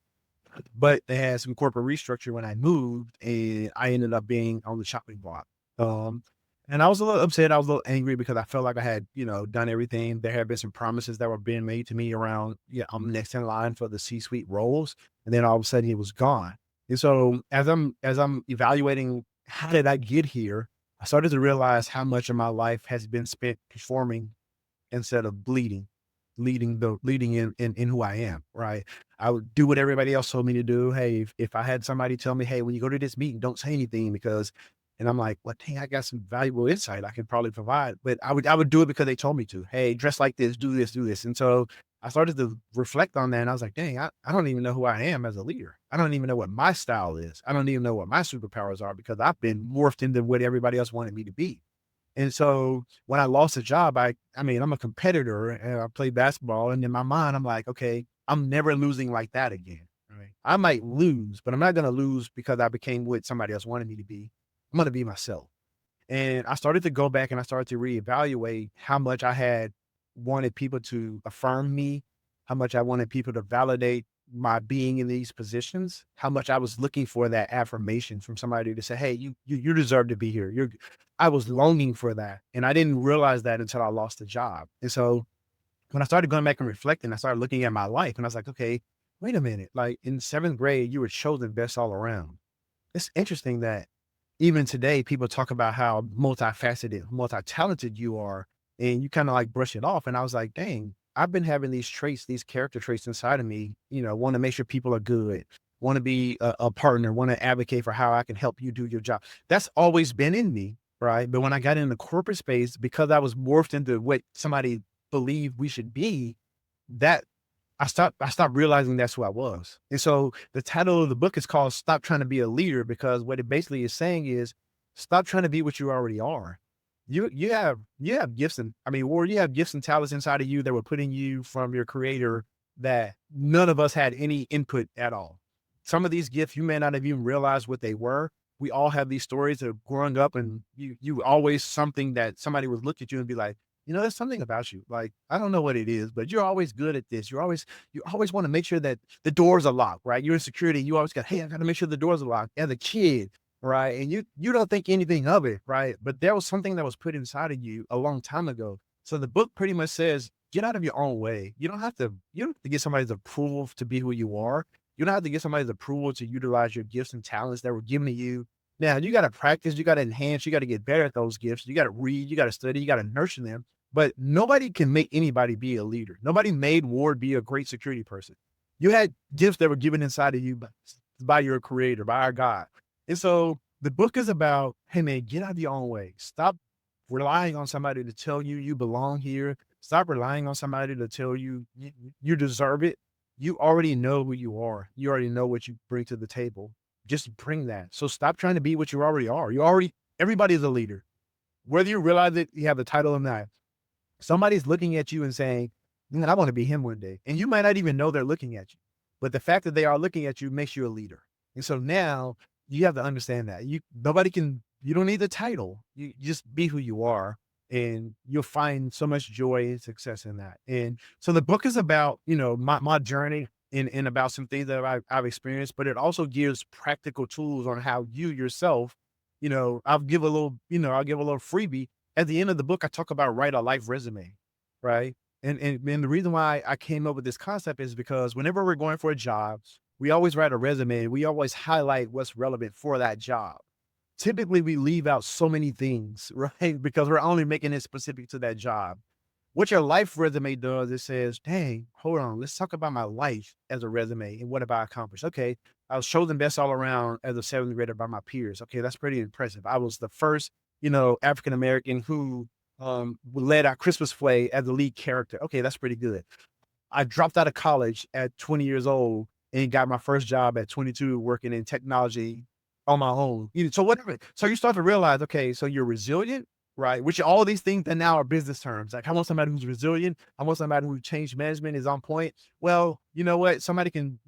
Speaker 2: but they had some corporate restructure when I moved, and I ended up being on the chopping block. Um, and I was a little upset. I was a little angry because I felt like I had, done everything. There had been some promises that were being made to me around, yeah, I'm next in line for the C-suite roles, and then all of a sudden it was gone. And so as I'm evaluating how did I get here, I started to realize how much of my life has been spent performing instead of leading in who I am, right? I would do what everybody else told me to do. Hey, if I had somebody tell me, "Hey, when you go to this meeting, don't say anything because," and I'm like, "Well, dang, I got some valuable insight I can probably provide." But I would do it because they told me to. "Hey, dress like this, do this, do this." And so I started to reflect on that and I was like, dang, I don't even know who I am as a leader. I don't even know what my style is. I don't even know what my superpowers are because I've been morphed into what everybody else wanted me to be. And so when I lost a job, I mean, I'm a competitor and I play basketball. And in my mind, I'm like, okay, I'm never losing like that again. Right. I might lose, but I'm not going to lose because I became what somebody else wanted me to be. I'm going to be myself. And I started to go back and I started to reevaluate how much I had wanted people to affirm me, how much I wanted people to validate my being in these positions, how much I was looking for that affirmation from somebody to say, "Hey, you deserve to be here." I was longing for that. And I didn't realize that until I lost the job. And so when I started going back and reflecting, I started looking at my life and I was like, okay, wait a minute. Like in seventh grade, you were chosen best all around. It's interesting that even today, people talk about how multifaceted, multi-talented you are, and you kind of like brush it off. And I was like, dang, I've been having these traits, these character traits inside of me, want to make sure people are good, want to be a partner, want to advocate for how I can help you do your job. That's always been in me. Right. But when I got in the corporate space, because I was morphed into what somebody believed we should be, that I stopped realizing that's who I was. And so the title of the book is called Stop Trying to Be a Leader, because what it basically is saying is stop trying to be what you already are. You have gifts or you have gifts and talents inside of you that were put in you from your creator that none of us had any input at all. Some of these gifts you may not have even realized what they were. We all have these stories of growing up and you always something that somebody would look at you and be like, there's something about you. Like, I don't know what it is, but you're always good at this. You always want to make sure that the doors are locked, right? You're in security. You always got, hey, I got to make sure the doors are locked as a kid, right? And you don't think anything of it, right? But there was something that was put inside of you a long time ago. So the book pretty much says, get out of your own way. You don't have to get somebody's approval to be who you are. You don't have to get somebody's approval to utilize your gifts and talents that were given to you. Now you got to practice, you got to enhance, you got to get better at those gifts. You got to read, you got to study, you got to nurture them. But nobody can make anybody be a leader. Nobody made Ward be a great security person. You had gifts that were given inside of you by your creator, by our God. And so the book is about, hey man, get out of your own way. Stop relying on somebody to tell you you belong here. Stop relying on somebody to tell you you deserve it. You already know who you are. You already know what you bring to the table. Just bring that. So stop trying to be what you already are. Everybody's a leader. Whether you realize it, you have the title or not. Somebody's looking at you and saying, man, I want to be him one day. And you might not even know they're looking at you. But the fact that they are looking at you makes you a leader. And so now you have to understand that. You don't need the title. You just be who you are. and you'll find so much joy and success in that. And so the book is about, my journey and about some things that I've experienced, but it also gives practical tools on how you yourself, I'll give a little freebie. At the end of the book, I talk about write a life resume, right? And the reason why I came up with this concept is because whenever we're going for jobs, we always write a resume. We always highlight what's relevant for that job. Typically, we leave out so many things, right? Because we're only making it specific to that job. What your life resume does, it says, dang, hold on, let's talk about my life as a resume and what have I accomplished? Okay, I was chosen best all around as a seventh grader by my peers. Okay, that's pretty impressive. I was the first, African American who led our Christmas play as the lead character. Okay, that's pretty good. I dropped out of college at 20 years old and got my first job at 22 working in technology on my own. So whatever. So you start to realize, okay, so you're resilient, right? Which all these things that now are business terms. Like I want somebody who's resilient. I want somebody who change management is on point. Well, you know what? Somebody can,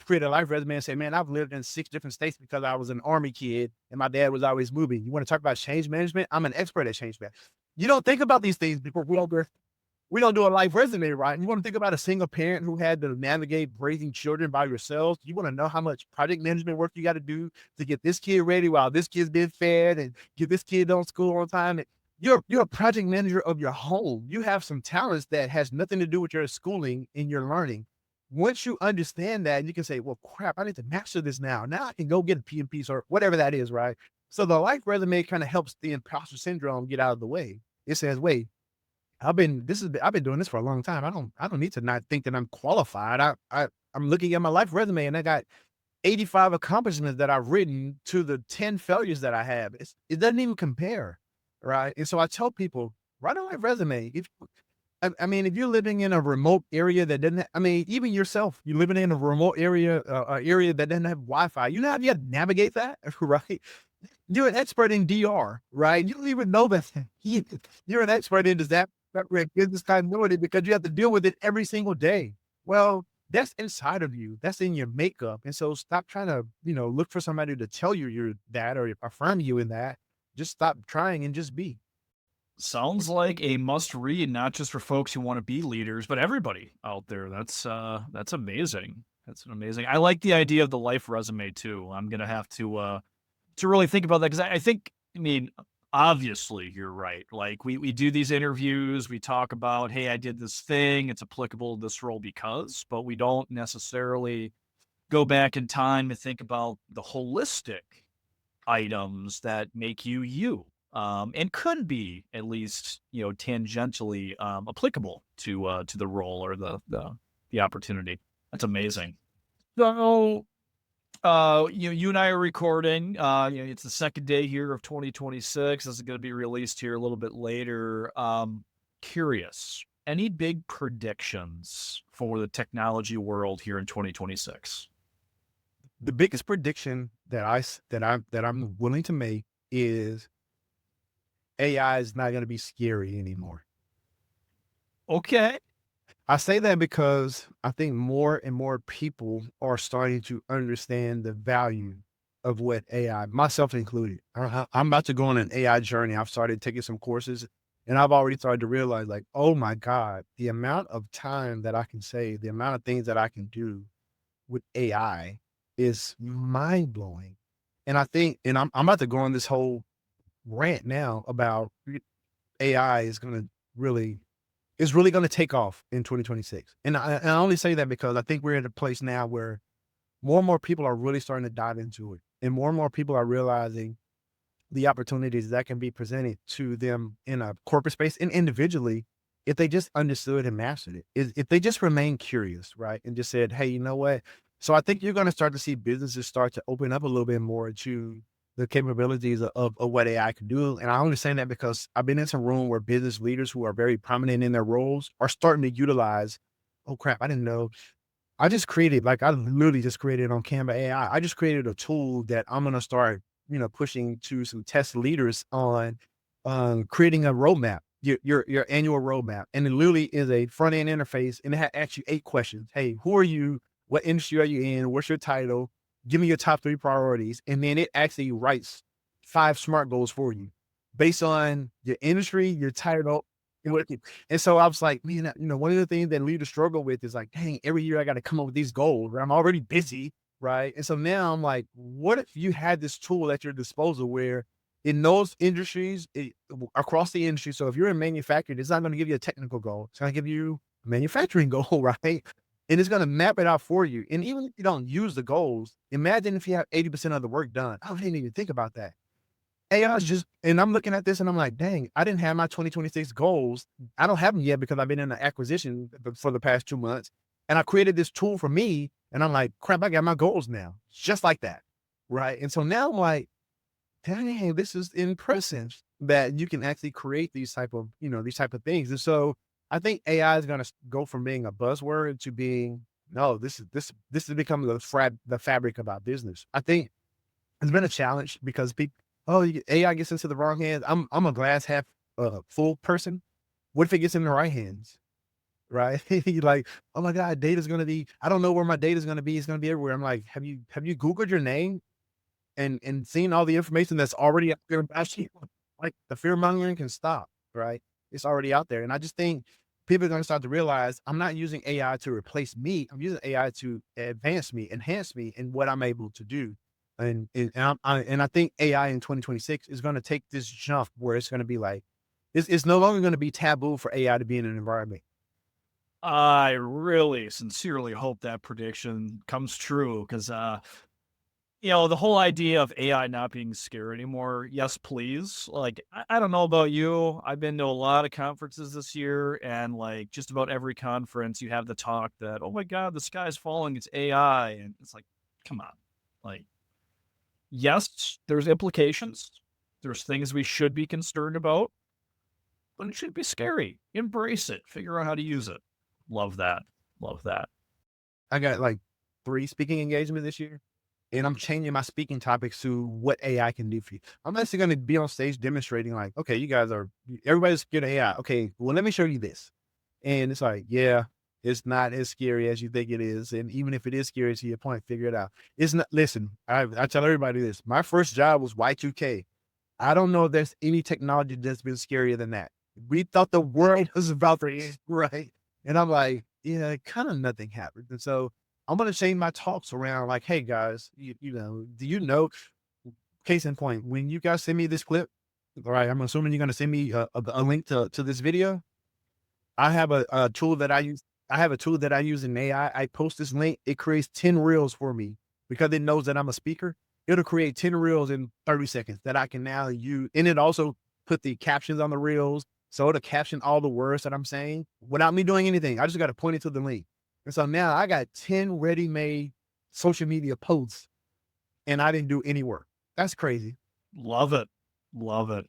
Speaker 2: create a life resume and say, man, I've lived in 6 different states because I was an army kid and my dad was always moving. You want to talk about change management? I'm an expert at change management. You don't think about these things before we don't do a life resume, right? You want to think about a single parent who had to navigate raising children by yourselves. You want to know how much project management work you got to do to get this kid ready while this kid's being fed and get this kid on school on time. And you're a project manager of your home. You have some talents that has nothing to do with your schooling and your learning. Once you understand that, you can say, well, crap, I need to master this now. Now I can go get a PMP or whatever that is, right? So the life resume kind of helps the imposter syndrome get out of the way. It says, wait, I've been doing this for a long time. I don't need to not think that I'm qualified. I'm looking at my life resume and I got 85 accomplishments that I've written to the 10 failures that I have. It doesn't even compare, right? And so I tell people, write a life resume. If you're living in a remote area that doesn't, even yourself, you're living in a remote area, area that doesn't have Wi-Fi. You know how you navigate that, right? You're an expert in DR, right? You don't even know that. You're an expert in that business continuity because you have to deal with it every single day. Well, that's inside of you. That's in your makeup. And so stop trying to, look for somebody to tell you you're that or affirm you in that. Just stop trying and just be.
Speaker 1: Sounds like a must read, not just for folks who want to be leaders, but everybody out there. That's amazing. That's amazing. I like the idea of the life resume too. I'm gonna have to really think about that because I think, obviously you're right. Like we do these interviews, we talk about, hey, I did this thing, it's applicable to this role because, but we don't necessarily go back in time and think about the holistic items that make you you. And could be at least, tangentially applicable to the role or the opportunity. That's amazing. So you and I are recording. It's the second day here of 2026. This is going to be released here a little bit later. Curious, any big predictions for the technology world here in 2026?
Speaker 2: The biggest prediction that I'm willing to make is AI is not going to be scary anymore.
Speaker 1: Okay.
Speaker 2: I say that because I think more and more people are starting to understand the value of what AI, myself included. I'm about to go on an AI journey. I've started taking some courses and I've already started to realize like, oh my God, the amount of time that I can save, the amount of things that I can do with AI is mind blowing. And I think, and I'm about to go on this whole rant now about AI is really going to take off in 2026. And I only say that because I think we're at a place now where more and more people are really starting to dive into it. And more people are realizing the opportunities that can be presented to them in a corporate space and individually if they just understood and mastered it. If they just remain curious, right? And just said, hey, you know what? So I think you're going to start to see businesses start to open up a little bit more to the capabilities of what AI can do. And I only say that because I've been in some room where business leaders who are very prominent in their roles are starting to utilize, oh crap, I didn't know. I literally just created on Canva AI. I just created a tool that I'm going to start, pushing to some test leaders on creating a roadmap, your annual roadmap. And it literally is a front end interface and it asks you 8 questions. Hey, who are you? What industry are you in? What's your title? Give me your top 3 priorities. And then it actually writes 5 SMART goals for you based on your industry, your title. And so I was like, man, one of the things that leaders struggle with is like, dang, every year I got to come up with these goals. Right? I'm already busy, right? And so now I'm like, what if you had this tool at your disposal where in those industries, across the industry, so if you're in manufacturing, it's not going to give you a technical goal. It's going to give you a manufacturing goal, right? And it's going to map it out for you. And even if you don't use the goals, imagine if you have 80% of the work done. I didn't even think about that. AI is just, and I'm looking at this and I'm like, dang, I didn't have my 2026 goals. I don't have them yet because I've been in an acquisition for the past 2 months. And I created this tool for me. And I'm like, crap, I got my goals now, just like that. Right. And so now I'm like, dang, this is impressive that you can actually create these type of things. And so I think AI is going to go from being a buzzword to being, no, this is becoming the fabric of our business. I think it's been a challenge because people, AI gets into the wrong hands. I'm a glass half full person. What if it gets in the right hands? Right? You're like, oh my God, data's gonna be, I don't know where my data's gonna be. It's gonna be everywhere. I'm like, have you Googled your name and seen all the information that's already out there about you? Like the fear mongering can stop, right? It's already out there. And I just think people are gonna start to realize I'm not using AI to replace me. I'm using AI to advance me, enhance me in what I'm able to do. And I think AI in 2026 is going to take this jump where it's going to be like, it's no longer going to be taboo for AI to be in an environment.
Speaker 1: I really sincerely hope that prediction comes true because, the whole idea of AI not being scary anymore, yes, please. Like, I don't know about you. I've been to a lot of conferences this year, and like just about every conference, you have the talk that, oh my God, the sky's falling, it's AI. And it's like, come on. Like, yes, there's implications. There's things we should be concerned about, but it should be scary. Embrace it. Figure out how to use it. Love that. Love that.
Speaker 2: I got like 3 speaking engagements this year, and I'm changing my speaking topics to what AI can do for you. I'm actually going to be on stage demonstrating like, okay, everybody's scared of AI. Okay, well, let me show you this. And it's like, yeah, it's not as scary as you think it is. And even if it is scary to your point, figure it out. It's not, listen, I tell everybody this. My first job was Y2K. I don't know if there's any technology that's been scarier than that. We thought the world was about to end, right? And I'm like, yeah, kind of nothing happened. And so I'm going to change my talks around like, hey guys, do you know, case in point, when you guys send me this clip, all right, I'm assuming you're going to send me a link to this video. I have a tool that I use. I have a tool that I use in AI. I post this link. It creates 10 reels for me because it knows that I'm a speaker. It'll create 10 reels in 30 seconds that I can now use. And it also put the captions on the reels. So it'll caption all the words that I'm saying without me doing anything. I just got to point it to the link. And so now I got 10 ready-made social media posts and I didn't do any work. That's crazy.
Speaker 1: Love it. Love it.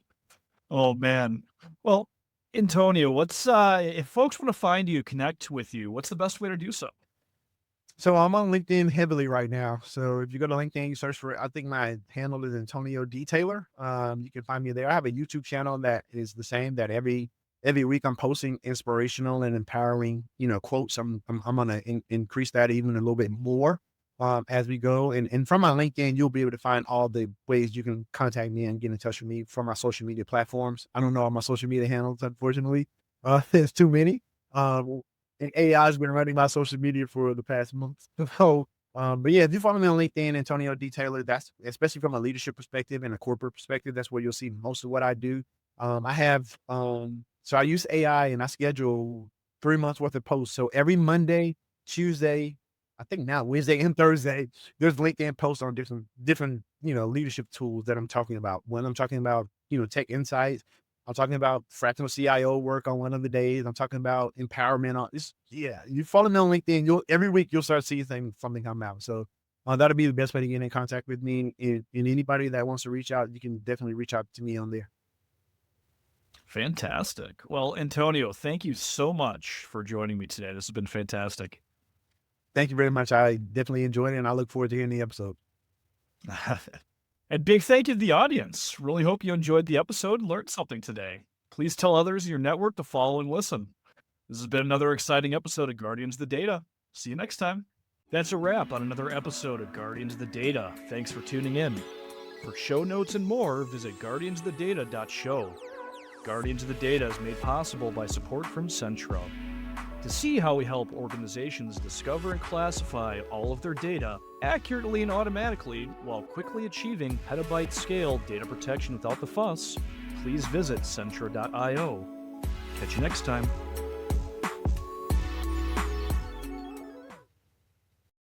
Speaker 1: Oh man. Well, Antonio, what's if folks want to find you, connect with you, what's the best way to do so?
Speaker 2: So I'm on LinkedIn heavily right now. So if you go to LinkedIn, you search for, I think my handle is Antonio D. Taylor. You can find me there. I have a YouTube channel that is the same, that every week I'm posting inspirational and empowering, quotes. I'm going to increase that even a little bit more as we go. And from my LinkedIn, you'll be able to find all the ways you can contact me and get in touch with me from my social media platforms. I don't know all my social media handles, unfortunately. There's too many. And AI has been running my social media for the past month. So, but yeah, if you follow me on LinkedIn, Antonio D. Taylor, that's especially from a leadership perspective and a corporate perspective, that's where you'll see most of what I do. So I use AI and I schedule 3 months worth of posts. So every Monday, Tuesday, I think now Wednesday and Thursday, there's LinkedIn posts on different, leadership tools that I'm talking about. When I'm talking about, tech insights, I'm talking about fractional CIO work on one of the days. I'm talking about empowerment on this. Yeah, you follow me on LinkedIn. Every week you'll start seeing something come out. So that'll be the best way to get in contact with me. And anybody that wants to reach out, you can definitely reach out to me on there.
Speaker 1: Fantastic. Well, Antonio, thank you so much for joining me today. This has been fantastic.
Speaker 2: Thank you very much. I definitely enjoyed it, and I look forward to hearing the episode.
Speaker 1: And big thank you to the audience. Really hope you enjoyed the episode and learned something today. Please tell others in your network to follow and listen. This has been another exciting episode of Guardians of the Data. See you next time. That's a wrap on another episode of Guardians of the Data. Thanks for tuning in. For show notes and more, visit guardiansofthedata.show. Guardians of the Data is made possible by support from Centro. To see how we help organizations discover and classify all of their data accurately and automatically while quickly achieving petabyte-scale data protection without the fuss, please visit centro.io. Catch you next time.